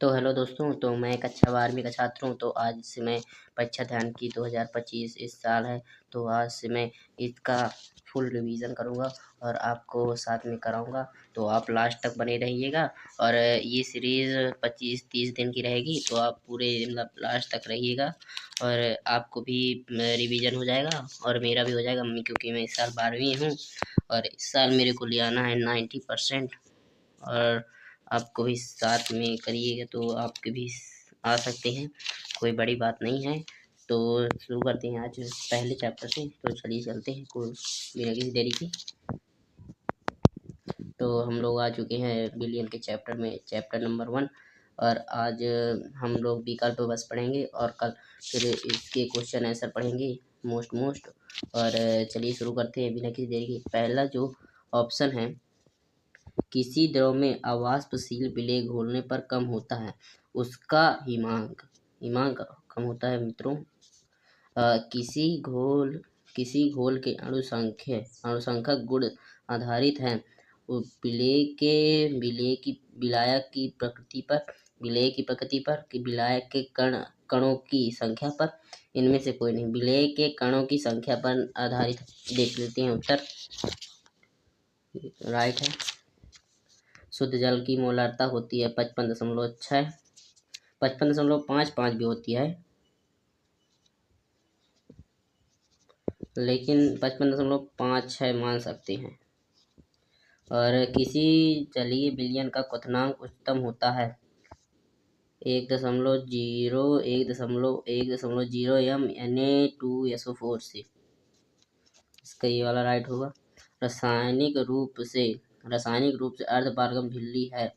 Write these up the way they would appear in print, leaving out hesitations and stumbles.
तो हेलो दोस्तों, तो मैं कक्षा 12वीं का छात्र हूँ। तो आज से मैं परीक्षा ध्यान की 2025 इस साल है। तो आज से मैं इसका फुल रिवीजन करूँगा और आपको साथ में कराऊँगा। तो आप लास्ट तक बने रहिएगा और ये सीरीज़ 25-30 दिन की रहेगी। तो आप पूरे मतलब लास्ट तक रहिएगा और आपको भी रिवीजन हो जाएगा और मेरा भी हो जाएगा, क्योंकि मैं इस साल 12वीं हूँ और इस साल मेरे को ले आना है 90%। और आपको भी साथ में करिएगा तो आपके भी आ सकते हैं, कोई बड़ी बात नहीं है। तो शुरू करते हैं आज पहले चैप्टर से। तो चलिए चलते हैं कोई बिना किसी देरी के। तो हम लोग आ चुके हैं बिलियन के चैप्टर में, चैप्टर नंबर 1। और आज हम लोग विकल्प बस पढ़ेंगे और कल फिर इसके क्वेश्चन आंसर पढ़ेंगे मोस्ट। और चलिए शुरू करते हैं बिना किसी देरी के। पहला जो ऑप्शन है, किसी द्रव में अवाष्पशील विलेय घोलने पर कम होता है, उसका हिमांक कम होता है मित्रों। किसी घोल के अणुसंख्यक गुण आधारित हैं विलायक की प्रकृति पर कि विलायक के कणों की संख्या पर। इनमें से कोई नहीं, विलेय के कणों की संख्या पर आधारित। देख लेते हैं उत्तर, राइट है। शुद्ध जल की मोलारता होती है 55.6, 55.55 भी होती है, लेकिन 55.56 मान सकते हैं। और किसी जलीय विलयन का क्वथनांक उच्चतम होता है 1.0 m Na2SO4 से। इसका ये वाला राइट होगा। रासायनिक रूप से अर्धपारगम झिल्ली है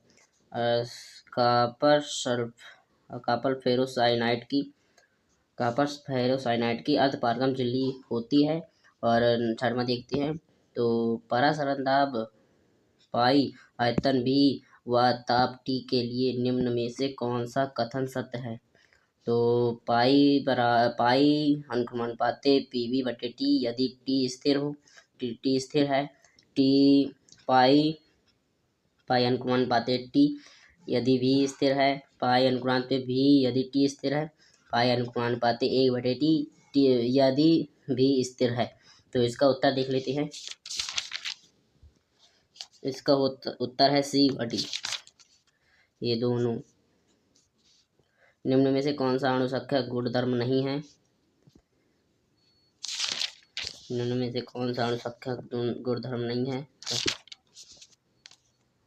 कॉपर फेरोसाइनाइड की अर्धपारगम झिल्ली होती है। और छठवां देखते हैं, तो परासरण दाब पाई, आयतन भी व ताप T के लिए निम्न में से कौन सा कथन सत्य है। तो पाई अनुक्रमानुपाते PV/T यदि T स्थिर हो, T स्थिर है, पाई अनुक्रमानुपाते T यदि V स्थिर है, पाई अनुक्रमानुपाते V यदि T स्थिर है, पाई अनुक्रमानुपाते 1/T यदि V स्थिर है। तो इसका उत्तर देख लेते हैं। इसका उत्तर है C/D। ये दोनों निम्न में से कौन सा अणुसंख्यक गुणधर्म नहीं है। निम्न में से कौन सा अणुसंख्यक गुणधर्म नहीं है,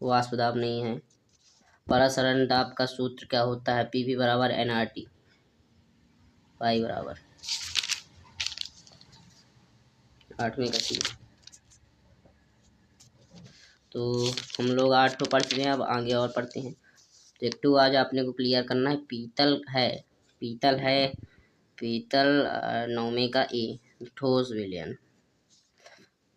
वाष्प दाब नहीं है। परासरण दाब का सूत्र क्या होता है, PV बराबर nRT, पाई बराबर। 8वें का सी। तो हम लोग 8 तो पढ़ चुके हैं, अब आगे और पढ़ते हैं। तो आज आपने को क्लियर करना है। पीतल 9वें का ए, ठोस विलयन।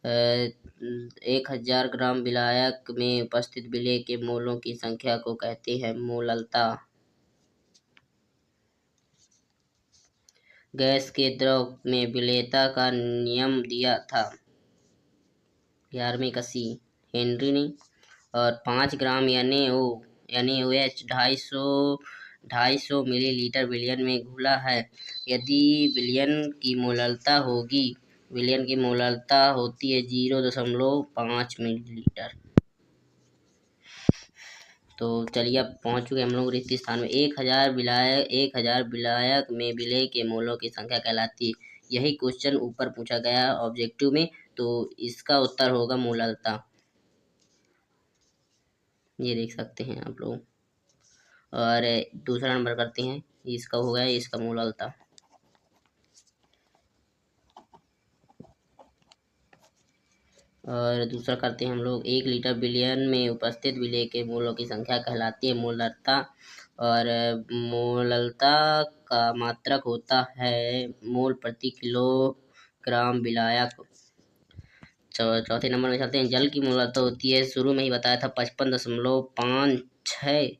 1000 ग्राम विलायक में उपस्थित विलेय के मोलों की संख्या को कहते हैं मोललता। गैस के द्रव में विलेयता का नियम दिया था 11वें का सी, हेनरी ने। और 5 ग्राम NaOH 250 मिलीलीटर विलयन में घुला है। यदि विलयन की मोललता होती है 0.5 मिलीलीटर। तो चलिए अब पहुंच चुके हम लोग रिक्त स्थान में। 1000 विलायक में विलेय के मोलों की संख्या कहलाती है। यही क्वेश्चन ऊपर पूछा गया ऑब्जेक्टिव में, तो इसका उत्तर होगा मोललता। ये देख सकते हैं आप लोग। और दूसरा नंबर करते हैं, इसका हो गया, इसका मोललता। और दूसरा करते हैं हम लोग, 1 लीटर विलयन में उपस्थित विलेय के मोलों की संख्या कहलाती है मोललता। और मोललता का मात्रक होता है मोल प्रति किलोग्राम विलायक। चौथे नंबर में चलते हैं। जल की मोललता होती है, शुरू में ही बताया था 55.56,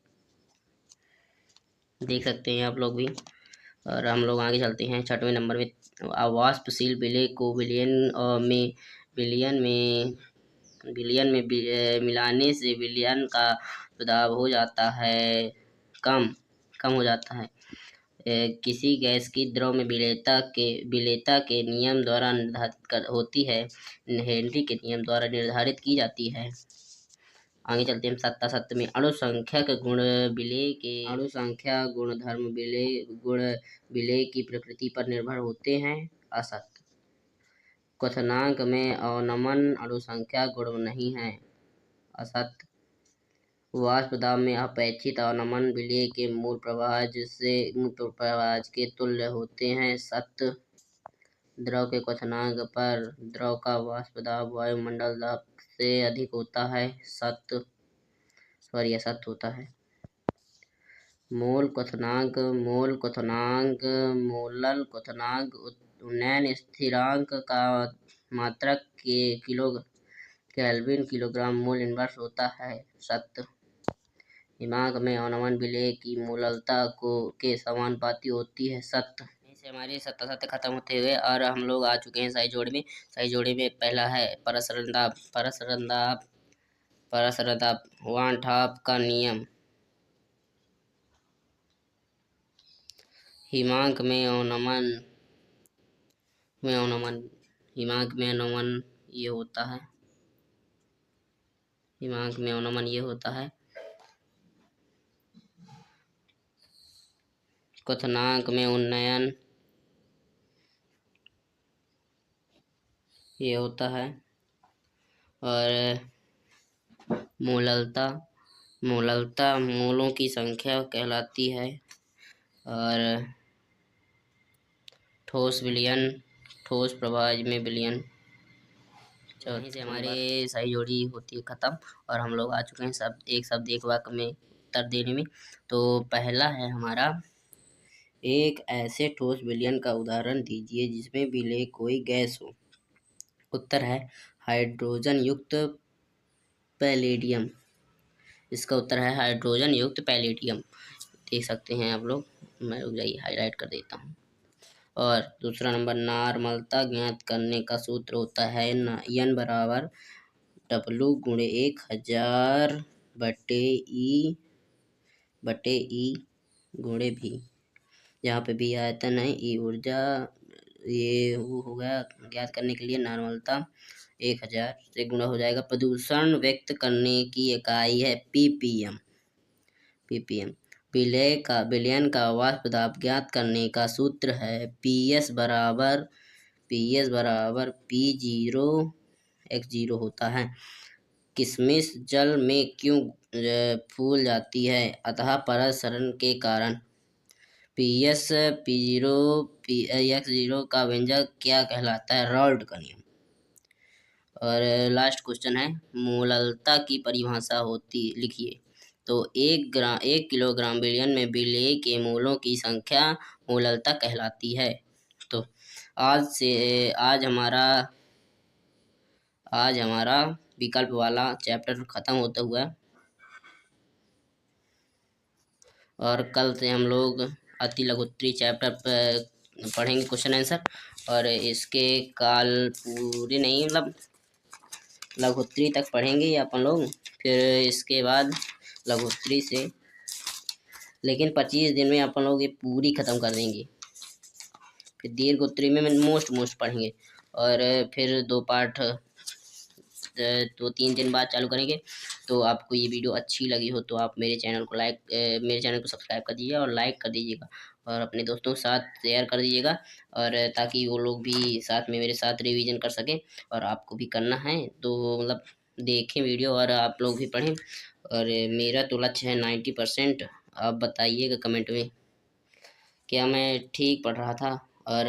देख सकते हैं आप लोग भी। और हम लोग आगे चलते हैं 6वें नंबर में। अवाष्पशील विलेय को विलयन में मिलाने से विलयन का प्रदाब हो जाता है कम हो जाता है। किसी गैस की द्रव में विलेयता के नियम द्वारा निर्धारित होती है, हेनरी के नियम द्वारा निर्धारित की जाती है। आगे चलते हैं 77 में। अणुसंख्यक गुण विलेय की प्रकृति पर निर्भर होते हैं। असत्य। क्वथनांक में अवनमन अणुसंख्यक गुण नहीं है। असत्य। वाष्प दाब में अपेक्षित अवनमन विलेय के मूल प्रवाह के तुल्य होते हैं। सत्य। द्रव के क्वथनांक पर द्रव का वाष्प दाब वायुमंडल दाब से अधिक होता है। असत्य होता है। मोलल क्वथनांक उन्नयन स्थिरांक का मात्रक के केल्विन किलोग्राम मोल इनवर्स होता है। सत्य। हिमांक में अवनमन विलेय की मोललता के समानुपाती होती है। सत्य। से हमारे 77 खत्म होते हुए और हम लोग आ चुके हैं सही जोड़े में। सही जोड़े में पहला है परसरदाब वान ठाप का नियम। हिमांक में अवनमन ये होता है। क्वथनांक में उन्नयन ये होता है। और मोललता मोलों की संख्या कहलाती है। और ठोस प्रवाह में विलयन। चौथी से हमारे सही जोड़ी होती है खत्म और हम लोग आ चुके हैं एक शब्द एक वाक्य में उत्तर देने में। तो पहला है हमारा, एक ऐसे ठोस विलयन का उदाहरण दीजिए जिसमें विलेय कोई गैस हो। उत्तर है हाइड्रोजन युक्त पैलेडियम। इसका उत्तर है हाइड्रोजन युक्त पैलेडियम। देख सकते हैं आप लोग, मैं रुक जाइए हाईलाइट कर देता हूँ। और दूसरा नंबर, नॉर्मलता ज्ञात करने का सूत्र होता है N बराबर W गुणे 1000 बटे E गुणे V। यहाँ पे भी आयतन है, E ऊर्जा, ये वो हो गया। ज्ञात करने के लिए नॉर्मलता 1000 से गुणा हो जाएगा। प्रदूषण व्यक्त करने की इकाई है ppm। विलयन का वाष्प दाब ज्ञात करने का सूत्र है PS बराबर P0x0 होता है। किशमिश जल में क्यों फूल जाती है? अतः परसरण के कारण। P0x0 का व्यंजक क्या कहलाता है? राल्ट का नियम। और लास्ट क्वेश्चन है, मोललता की परिभाषा लिखिए। तो 1 किलोग्राम विलयन में विलेय के मोलों की संख्या मोललता कहलाती है। तो आज हमारा विकल्प वाला चैप्टर खत्म होता हुआ और कल से हम लोग अति लघुत्तरी चैप्टर पढ़ेंगे क्वेश्चन आंसर। और इसके काल पूरे नहीं, मतलब लघुत्तरी तक पढ़ेंगे अपन लोग। फिर इसके बाद लघुत्तरी से, लेकिन 25 दिन में अपन लोग ये पूरी खत्म कर देंगे। फिर दीर्घोत्तरी में मोस्ट पढ़ेंगे और फिर 2 पार्ट 2-3 दिन बाद चालू करेंगे। तो आपको ये वीडियो अच्छी लगी हो तो आप मेरे चैनल को सब्सक्राइब कर दीजिएगा और लाइक कर दीजिएगा और अपने दोस्तों के साथ शेयर कर दीजिएगा, और ताकि वो लोग भी साथ में मेरे साथ रिवीजन कर सकें। और आपको भी करना है तो मतलब देखें वीडियो और आप लोग भी पढ़ें। और मेरा तो लक्ष्य है 90%। आप बताइएगा कमेंट में क्या मैं ठीक पढ़ रहा था। और